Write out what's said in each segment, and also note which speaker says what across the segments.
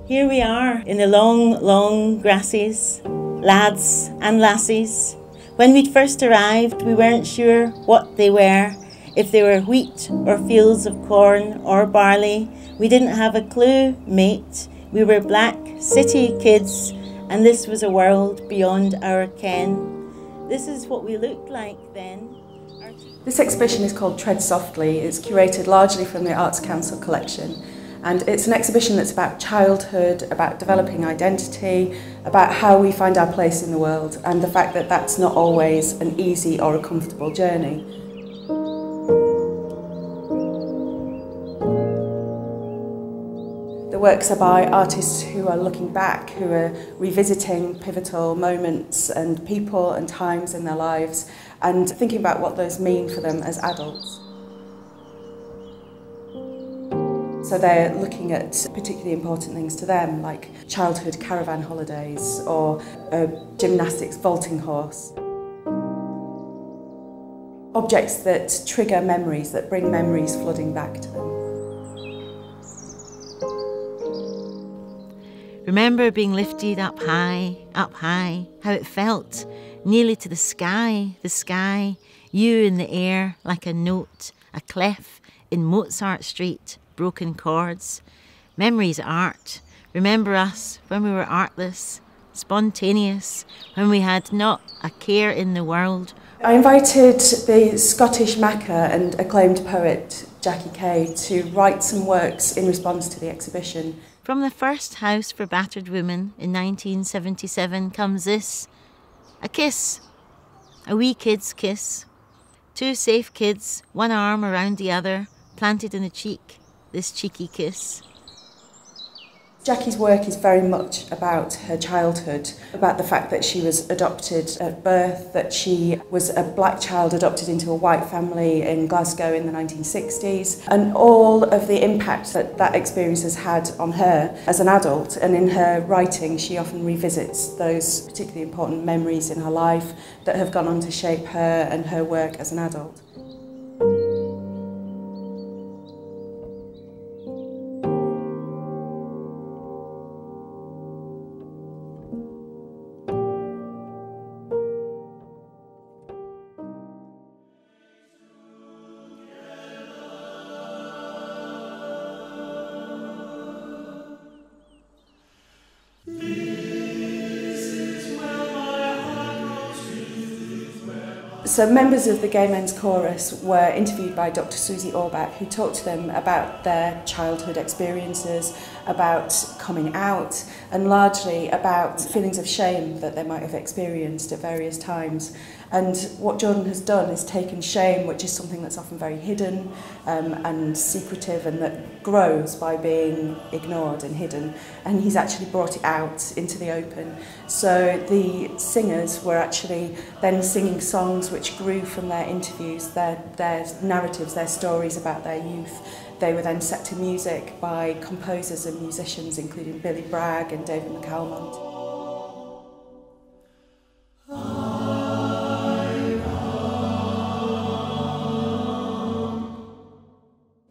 Speaker 1: Here we are in the long, long grasses, lads and lassies. When we'd first arrived, we weren't sure what they were, if they were wheat or fields of corn or barley. We didn't have a clue, mate. We were black city kids, and this was a world beyond our ken. This is what we looked like then.
Speaker 2: This exhibition is called Tread Softly. It's curated largely from the Arts Council collection. And it's an exhibition that's about childhood, about developing identity, about how we find our place in the world, and the fact that that's not always an easy or a comfortable journey. The works are by artists who are looking back, who are revisiting pivotal moments and people and times in their lives, and thinking about what those mean for them as adults. So they're looking at particularly important things to them, like childhood caravan holidays or a gymnastics vaulting horse. Objects that trigger memories, that bring memories flooding back to them.
Speaker 1: Remember being lifted up high, how it felt, nearly to the sky, you in the air like a note, a clef in Mozart Street. Broken chords. Memories art. Remember us when we were artless, spontaneous, when we had not a care in the world.
Speaker 2: I invited the Scottish maker and acclaimed poet Jackie Kay to write some works in response to the exhibition.
Speaker 1: From the first house for battered women in 1977 comes this. A kiss. A wee kid's kiss. Two safe kids, one arm around the other, planted in the cheek. This cheeky kiss.
Speaker 2: Jackie's work is very much about her childhood, about the fact that she was adopted at birth, that she was a black child adopted into a white family in Glasgow in the 1960s, and all of the impact that that experience has had on her as an adult. And in her writing, she often revisits those particularly important memories in her life that have gone on to shape her and her work as an adult. So members of the Gay Men's Chorus were interviewed by Dr. Susie Orbach, who talked to them about their childhood experiences, about coming out, and largely about feelings of shame that they might have experienced at various times. And what Jordan has done is taken shame, which is something that's often very hidden and secretive and that grows by being ignored and hidden, and he's actually brought it out into the open. So the singers were actually then singing songs which grew from their interviews, their narratives, their stories about their youth. They were then set to music by composers and musicians, including Billy Bragg and David McAlmont.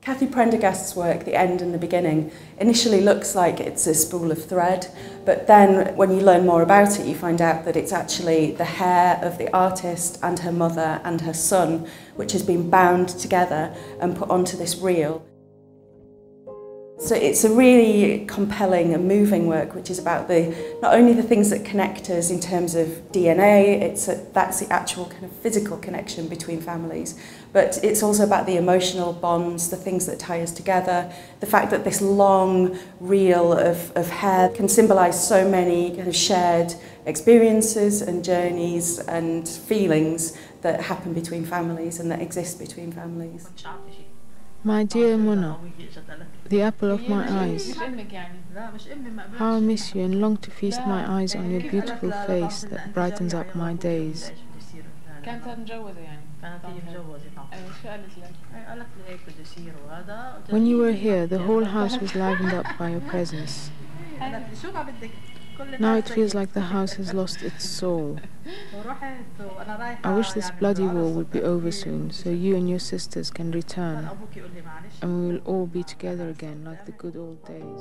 Speaker 2: Cathy Prendergast's work, The End and the Beginning, initially looks like it's a spool of thread, but then when you learn more about it, you find out that it's actually the hair of the artist and her mother and her son, which has been bound together and put onto this reel. So it's a really compelling and moving work, which is about not only the things that connect us in terms of DNA, that's the actual kind of physical connection between families, but it's also about the emotional bonds, the things that tie us together, the fact that this long reel of hair can symbolise so many kind of shared experiences and journeys and feelings that happen between families and that exist between families.
Speaker 3: My dear Mona, the apple of my eyes, how I miss you and long to feast my eyes on your beautiful face that brightens up my days. When you were here, the whole house was livened up by your presence. Now it feels like the house has lost its soul. I wish this bloody war would be over soon, so you and your sisters can return, and we will all be together again like the good old days.